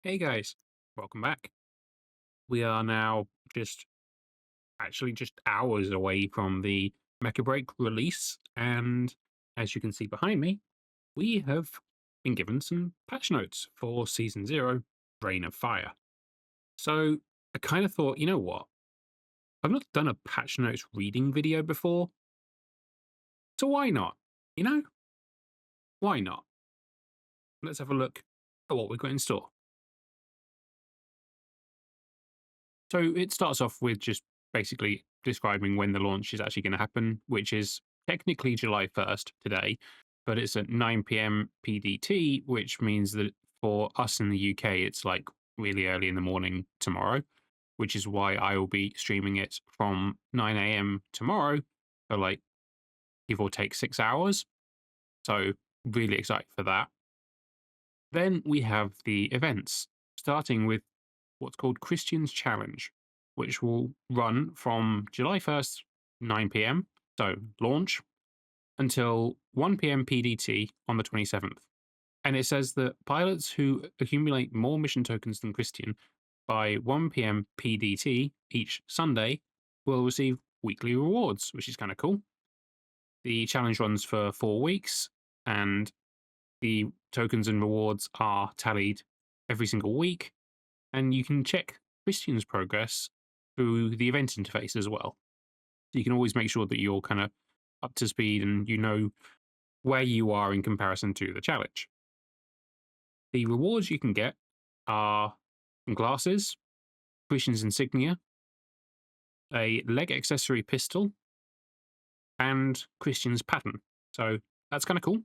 Hey guys, welcome back. We are now just just hours away from the Mecha BREAK release, and as you can see behind me, we have been given some patch notes for Season 0, Reign of Fire. So I kind of thought, you know what? I've not done a patch notes reading video before, so why not? You know, why not? Let's have a look at what we've got in store. So it starts off with just basically describing when the launch is actually going to happen, which is technically July 1st today, but it's at 9 p.m. PDT, which means that for us in the UK, it's like really early in the morning tomorrow, which is why I will be streaming it from 9 a.m. tomorrow. So, like, give or take 6 hours. So, really excited for that. Then we have the events, starting with what's called Christian's Challenge, which will run from July 1st, 9 p.m., so launch, until 1 p.m. PDT on the 27th. And it says that pilots who accumulate more mission tokens than Christian by 1 p.m. PDT each Sunday will receive weekly rewards, which is kind of cool. The challenge runs for 4 weeks, and the tokens and rewards are tallied every single week, and you can check Christian's progress through the event interface as well. So you can always make sure that you're kind of up to speed and you know where you are in comparison to the challenge. The rewards you can get are some glasses, Christian's insignia, a leg accessory pistol, and Christian's pattern. So that's kind of cool.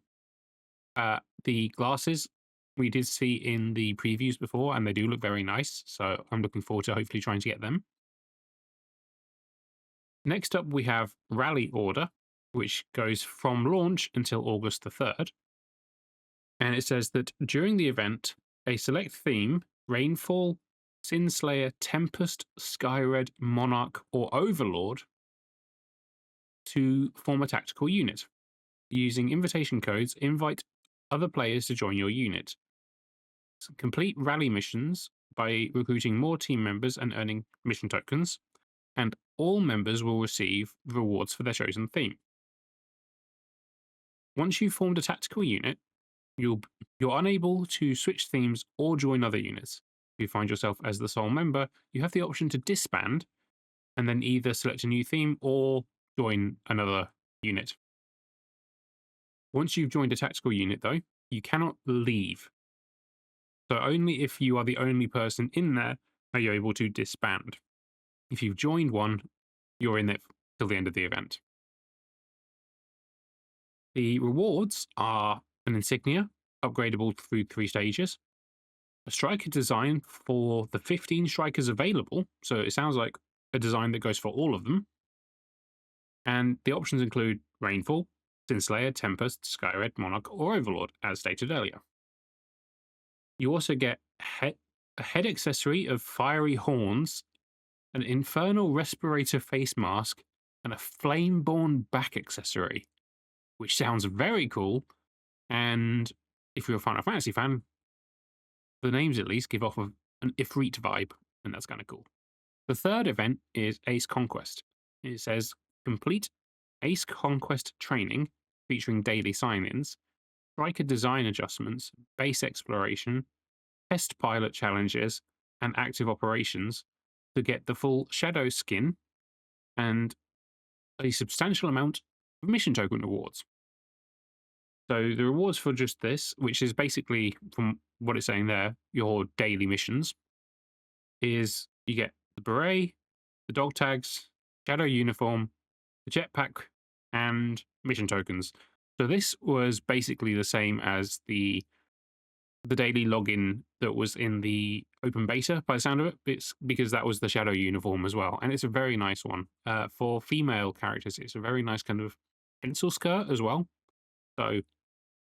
The glasses we did see in the previews before, and they do look very nice. So I'm looking forward to hopefully trying to get them. Next up, we have Rally Order, which goes from launch until August the 3rd. And it says that during the event, a select theme, Rainfall, Sinslayer, Tempest, Skyred, Monarch, or Overlord, to form a tactical unit. Using invitation codes, invite other players to join your unit. Complete rally missions by recruiting more team members and earning mission tokens, and all members will receive rewards for their chosen theme. Once you've formed a tactical unit, you're unable to switch themes or join other units. If you find yourself as the sole member, you have the option to disband and then either select a new theme or join another unit. Once you've joined a tactical unit, though, you cannot leave. So only if you are the only person in there are you able to disband. If you've joined one, you're in there till the end of the event. The rewards are an insignia, upgradable through 3 stages, a striker design for the 15 strikers available, so it sounds like a design that goes for all of them, and the options include Rainfall, Sinslayer, Tempest, Skyred, Monarch, or Overlord, as stated earlier. You also get a head accessory of fiery horns, an infernal respirator face mask, and a flameborn back accessory, which sounds very cool. And if you're a Final Fantasy fan, the names at least give off of an Ifrit vibe, and that's kind of cool. The third event is Ace Conquest. It says complete Ace Conquest training featuring daily sign ins, striker design adjustments, base exploration, test pilot challenges, and active operations to get the full Shadow skin and a substantial amount of mission token rewards. So the rewards for just this, which is basically, from what it's saying there, your daily missions, is you get the beret, the dog tags, shadow uniform, the jetpack, and mission tokens. So this was basically the same as the daily login that was in the open beta, by the sound of it. It's because that was the shadow uniform as well, and it's a very nice one. For female characters, it's a very nice kind of pencil skirt as well. So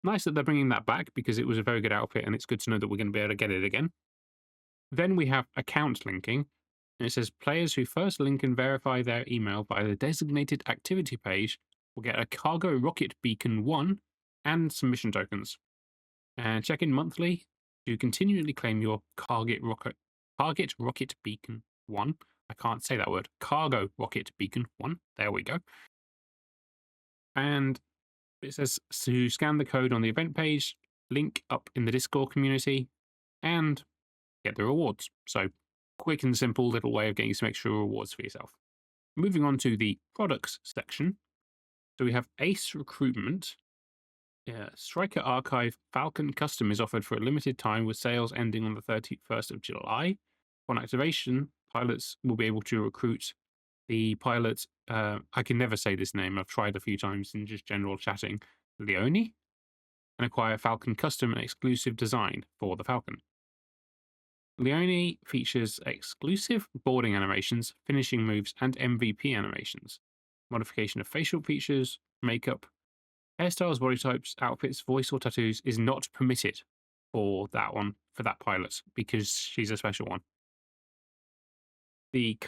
nice that they're bringing that back because it was a very good outfit, and it's good to know that we're going to be able to get it again. Then we have account linking, and it says players who first link and verify their email via the designated activity page will get a cargo rocket beacon 1 and some mission tokens. And check in monthly to continually claim your target rocket beacon 1. I can't say that word. Cargo rocket beacon 1. There we go. And it says to scan the code on the event page, link up in the Discord community, and get the rewards. So, quick and simple little way of getting some extra rewards for yourself. Moving on to the products section. So, we have Ace Recruitment. Striker Archive Falcon Custom is offered for a limited time with sales ending on the 31st of July. On activation, pilots will be able to recruit the pilot. I can never say this name. I've tried a few times in just general chatting. Leone, and acquire Falcon Custom and exclusive design for the Falcon. Leone features exclusive boarding animations, finishing moves, and MVP animations. Modification of facial features, makeup, hairstyles, body types, outfits, voice, or tattoos is not permitted for that one, for that pilot, because she's a special one. The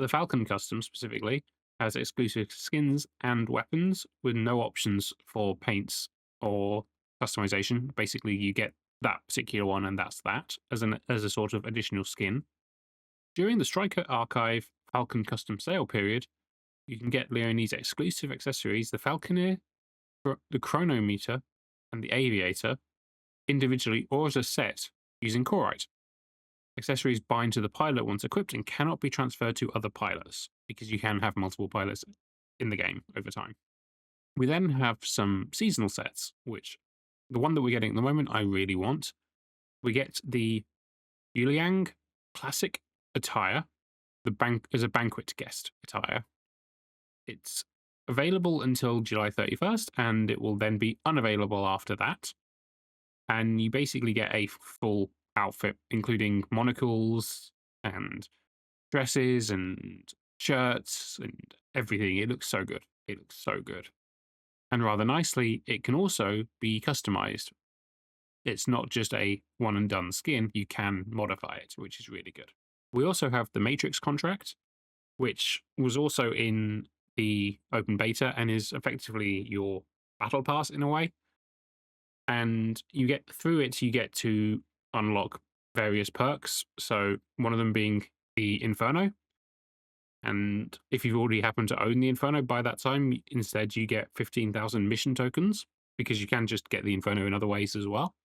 Falcon Custom specifically, has exclusive skins and weapons with no options for paints or customization. Basically, you get that particular one, and that's that as a sort of additional skin. During the Striker Archive Falcon Custom sale period, you can get Leonie's exclusive accessories, the Falconer, the Chronometer, and the Aviator, individually or as a set using Corite. Accessories bind to the pilot once equipped and cannot be transferred to other pilots, because you can have multiple pilots in the game over time. We then have some seasonal sets, which the one that we're getting at the moment I really want. We get the Yuliang Classic attire, as a banquet guest attire. It's available until July 31st, and it will then be unavailable after that. And you basically get a full outfit, including monocles and dresses and shirts and everything. It looks so good. It looks so good. And rather nicely, it can also be customized. It's not just a one and done skin, you can modify it, which is really good. We also have the Matrix contract, which was also in the open beta and is effectively your battle pass in a way. And you get to unlock various perks. So one of them being the Inferno. And if you've already happened to own the Inferno by that time, instead you get 15,000 mission tokens, because you can just get the Inferno in other ways as well.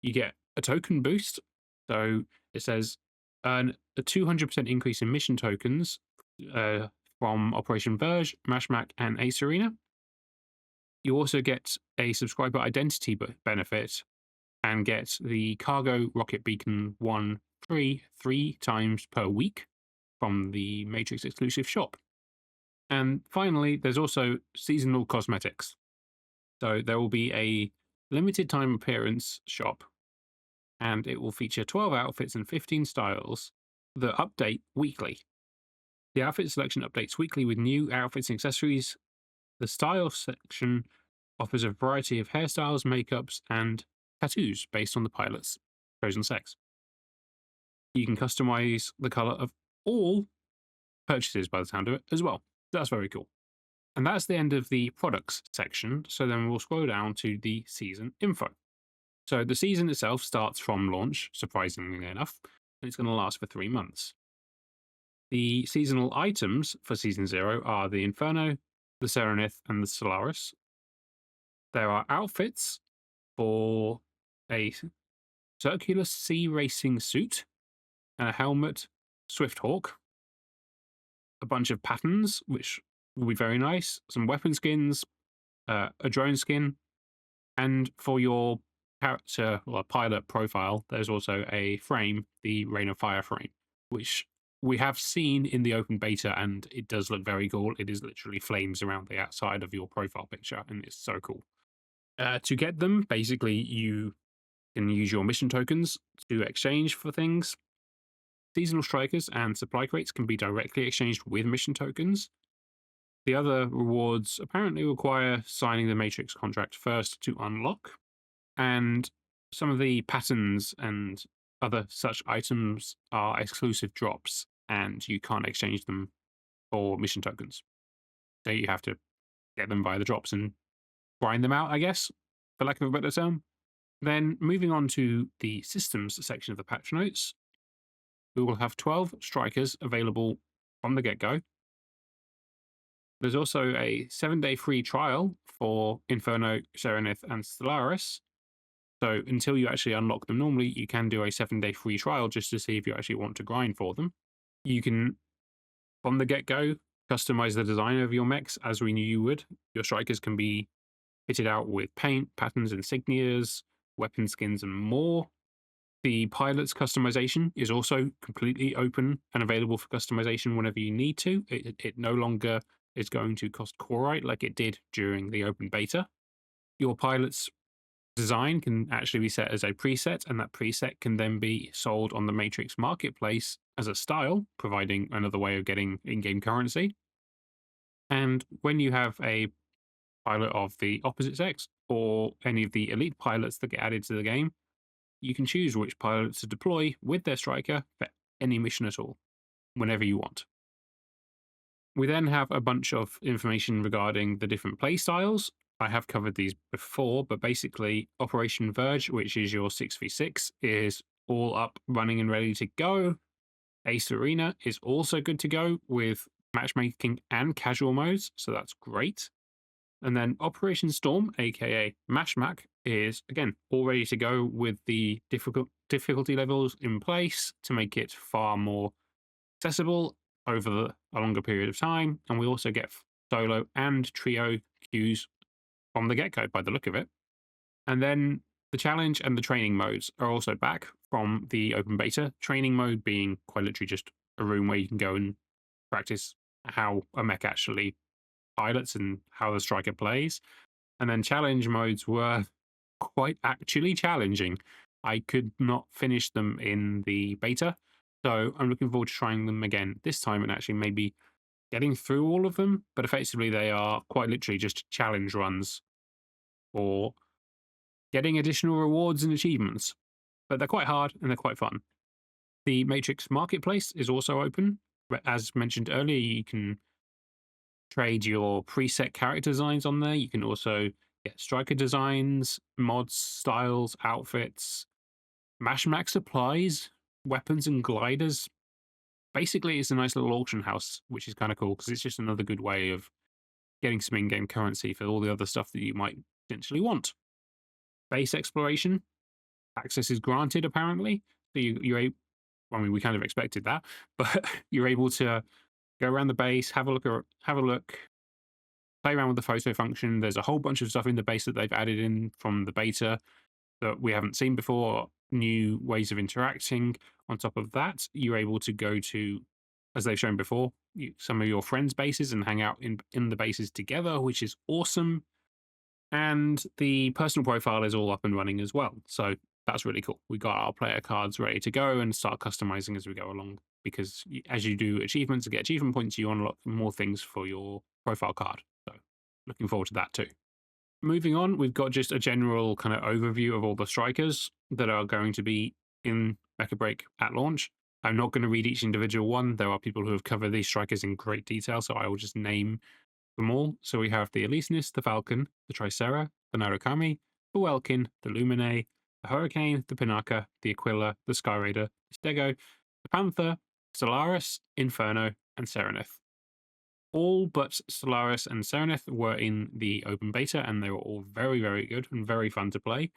You get a token boost. So it says earn a 200% increase in mission tokens from Operation Verge, Mashmac, and Ace Arena. You also get a subscriber identity benefit and get the Cargo Rocket Beacon 1 free 3 times per week from the Matrix exclusive shop. And finally, there's also seasonal cosmetics. So there will be a limited time appearance shop, and it will feature 12 outfits and 15 styles that update weekly. The outfit selection updates weekly with new outfits and accessories. The style section offers a variety of hairstyles, makeups, and tattoos based on the pilot's chosen sex. You can customize the color of all purchases by the sound of it as well. That's very cool. And that's the end of the products section. So then we'll scroll down to the season info. So the season itself starts from launch, surprisingly enough, and it's going to last for 3 months. The seasonal items for Season 0 are the Inferno, the Serenith, and the Solaris. There are outfits for a circular sea racing suit, and a helmet, Swifthawk, a bunch of patterns, which will be very nice, some weapon skins, a drone skin, and for your character or pilot profile, there's also a frame, the Rain of Fire frame, which we have seen in the open beta, and it does look very cool. It is literally flames around the outside of your profile picture, and it's so cool. To get them, basically, you can use your mission tokens to exchange for things. Seasonal strikers and supply crates can be directly exchanged with mission tokens. The other rewards apparently require signing the Matrix contract first to unlock. And some of the patterns and other such items are exclusive drops, and you can't exchange them for mission tokens. So you have to get them via the drops and grind them out, I guess, for lack of a better term. Then moving on to the systems section of the patch notes, we will have 12 strikers available from the get-go. There's also a 7-day free trial for Inferno, Serenith, and Stellaris. So until you actually unlock them normally, you can do a 7-day free trial just to see if you actually want to grind for them. You can, from the get-go, customize the design of your mechs as we knew you would. Your strikers can be fitted out with paint, patterns, insignias, weapon skins, and more. The pilot's customization is also completely open and available for customization whenever you need to. It no longer is going to cost Corite like it did during the open beta. Your pilot's design can actually be set as a preset, and that preset can then be sold on the Matrix marketplace as a style, providing another way of getting in-game currency. And when you have a pilot of the opposite sex or any of the elite pilots that get added to the game, you can choose which pilot to deploy with their striker for any mission at all, whenever you want. We then have a bunch of information regarding the different playstyles. I have covered these before, but basically Operation Verge, which is your 6v6, is all up, running and ready to go. Ace Arena is also good to go with matchmaking and casual modes, so that's great. And then Operation Storm, aka Mashmak, is again all ready to go with the difficulty levels in place to make it far more accessible over a longer period of time. And we also get solo and trio queues from the get-go by the look of it. And then the challenge and the training modes are also back from the open beta. Training mode being quite literally just a room where you can go and practice how a mech actually pilots and how the striker plays. And then challenge modes were quite actually challenging. I could not finish them in the beta, so I'm looking forward to trying them again this time and actually maybe getting through all of them. But effectively, they are quite literally just challenge runs or getting additional rewards and achievements. But they're quite hard and they're quite fun. The Matrix Marketplace is also open. As mentioned earlier, you can trade your preset character designs on there. You can also get striker designs, mods, styles, outfits, Mashmak supplies, weapons, and gliders. Basically, it's a nice little auction house, which is kind of cool because it's just another good way of getting some in-game currency for all the other stuff that you might potentially want. Base exploration access is granted apparently, so you're able. I mean, we kind of expected that, but you're able to go around the base, have a look, play around with the photo function. There's a whole bunch of stuff in the base that they've added in from the beta that we haven't seen before, new ways of interacting. On top of that, you're able to go to, as they've shown before, some of your friends' bases and hang out in the bases together, which is awesome. And the personal profile is all up and running as well. So that's really cool. We got our player cards ready to go and start customizing as we go along. Because as you do achievements and get achievement points, you unlock more things for your profile card. So looking forward to that too. Moving on, we've got just a general kind of overview of all the strikers that are going to be in Mecha BREAK at launch. I'm not going to read each individual one. There are people who have covered these strikers in great detail, so I will just name them all. So we have the Elysinus, the Falcon, the Tricera, the Narukami, the Welkin, the Lumine, the Hurricane, the Pinaka, the Aquila, the Skyraider, the Stego, the Panther, Stellaris, Inferno, and Serenith. All but Stellaris and Serenith were in the open beta, and they were all very, very good and very fun to play.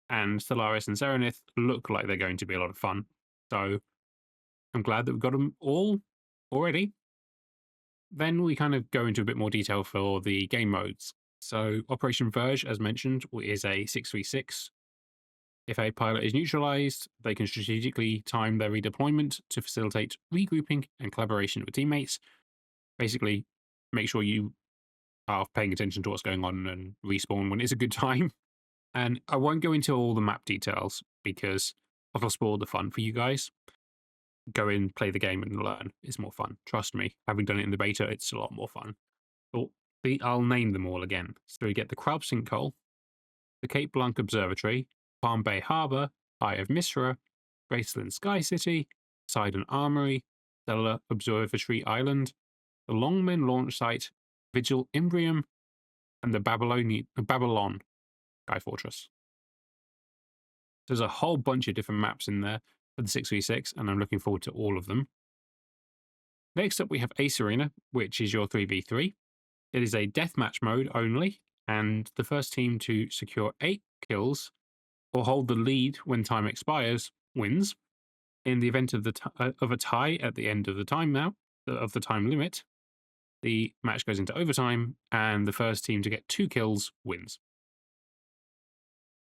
And Stellaris and Serenith look like they're going to be a lot of fun. So I'm glad that we've got them all already. Then we kind of go into a bit more detail for the game modes. So Operation Verge, as mentioned, is a 6v6. If a pilot is neutralized, they can strategically time their redeployment to facilitate regrouping and collaboration with teammates. Basically, make sure you are paying attention to what's going on and respawn when it's a good time. And I won't go into all the map details because I'll spoil the fun for you guys. Go in, play the game, and learn. It's more fun. Trust me, having done it in the beta, it's a lot more fun. But I'll name them all again. So we get the Krab Sinkhole, the Cape Blanc Observatory, Palm Bay Harbour, Eye of Misra, Graceland Sky City, Sidon Armory, Stellar Observatory Island, the Longmen Launch Site, Vigil Imbrium, and the Babylon Sky Fortress. There's a whole bunch of different maps in there for the 6v6, and I'm looking forward to all of them. Next up, we have Ace Arena, which is your 3v3. It is a deathmatch mode only, and the first team to secure 8 kills or hold the lead when time expires wins. In the event of of a tie at the end of the time limit, the match goes into overtime, and the first team to get 2 kills wins.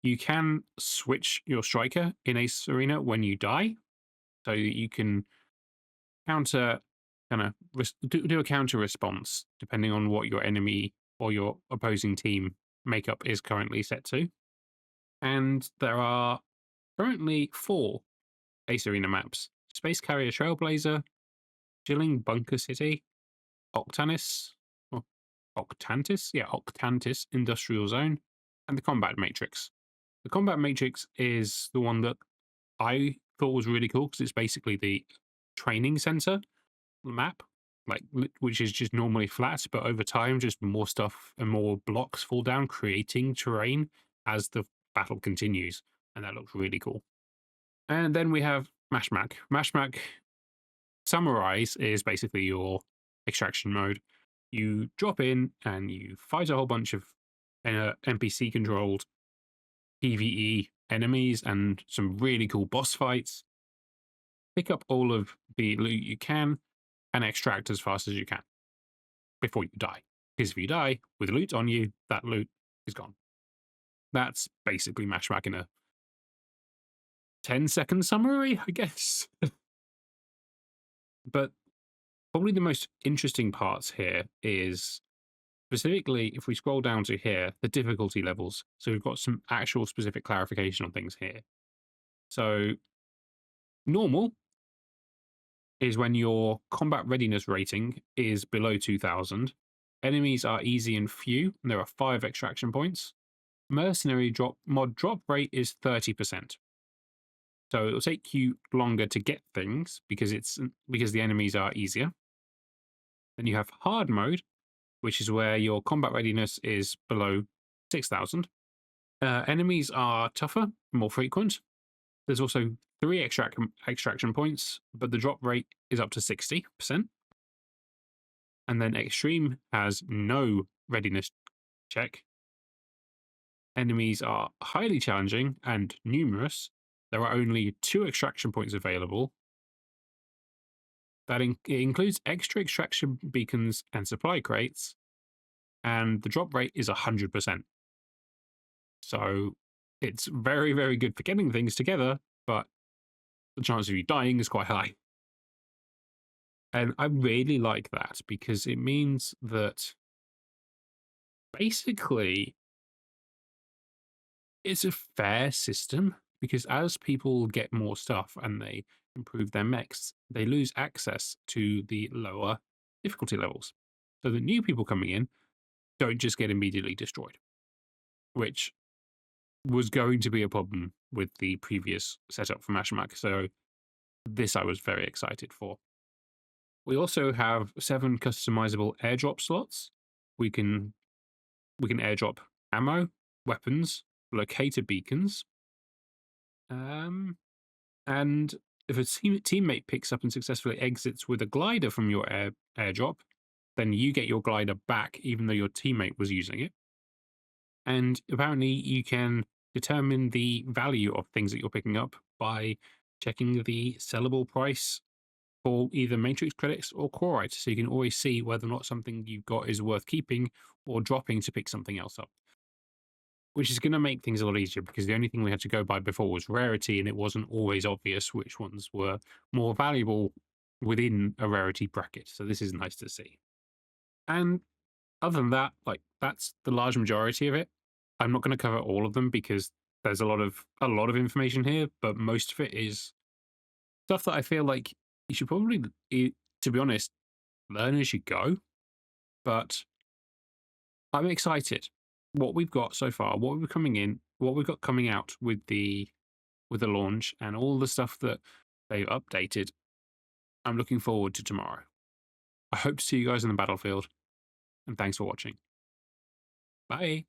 You can switch your striker in Ace Arena when you die, so you can counter do a counter response depending on what your enemy or your opposing team makeup is currently set to. And there are currently 4 Ace Arena maps: Space Carrier Trailblazer, Chilling Bunker City, Octantis, or Octantis Industrial Zone, and the Combat Matrix. The Combat Matrix is the one that I thought was really cool because it's basically the training center map, which is just normally flat, but over time, just more stuff and more blocks fall down, creating terrain as the battle continues, and that looks really cool. And then we have mechabreak. Mechabreak, summarize, is basically your extraction mode. You drop in and you fight a whole bunch of NPC controlled PvE enemies and some really cool boss fights. Pick up all of the loot you can and extract as fast as you can before you die. Because if you die with loot on you, that loot is gone. That's basically mechabreak in a 10-second summary, I guess. But probably the most interesting parts here is specifically, if we scroll down to here, the difficulty levels. So we've got some actual specific clarification on things here. So normal is when your combat readiness rating is below 2000. Enemies are easy and few, and there are 5 extraction points. Mercenary mod drop rate is 30%. So it'll take you longer to get things because the enemies are easier. Then you have hard mode, which is where your combat readiness is below 6000. Enemies are tougher, more frequent. There's also 3 extraction points, but the drop rate is up to 60%. And then extreme has no readiness check. Enemies are highly challenging and numerous. There are only 2 extraction points available. That it includes extra extraction beacons and supply crates, and the drop rate is 100%. So it's very, very good for getting things together, but the chance of you dying is quite high. And I really like that because it means that basically it's a fair system, because as people get more stuff and they improve their mechs, they lose access to the lower difficulty levels. So the new people coming in don't just get immediately destroyed, which was going to be a problem with the previous setup for mechabreak. So this I was very excited for. We also have 7 customizable airdrop slots. We can airdrop ammo, weapons, locator beacons, and if a teammate picks up and successfully exits with a glider from your airdrop, then you get your glider back even though your teammate was using it. And apparently you can determine the value of things that you're picking up by checking the sellable price for either matrix credits or chlorite, so you can always see whether or not something you've got is worth keeping or dropping to pick something else up. Which is going to make things a lot easier, because the only thing we had to go by before was rarity, and it wasn't always obvious which ones were more valuable within a rarity bracket. So this is nice to see. And other than that, that's the large majority of it. I'm not going to cover all of them because there's a lot of information here, but most of it is stuff that I feel like you should probably, to be honest, learn as you go. But I'm excited what we've got so far, what we've got coming out with the launch, and all the stuff that they've updated. I'm looking forward to tomorrow. I hope to see you guys on the battlefield, and thanks for watching. Bye.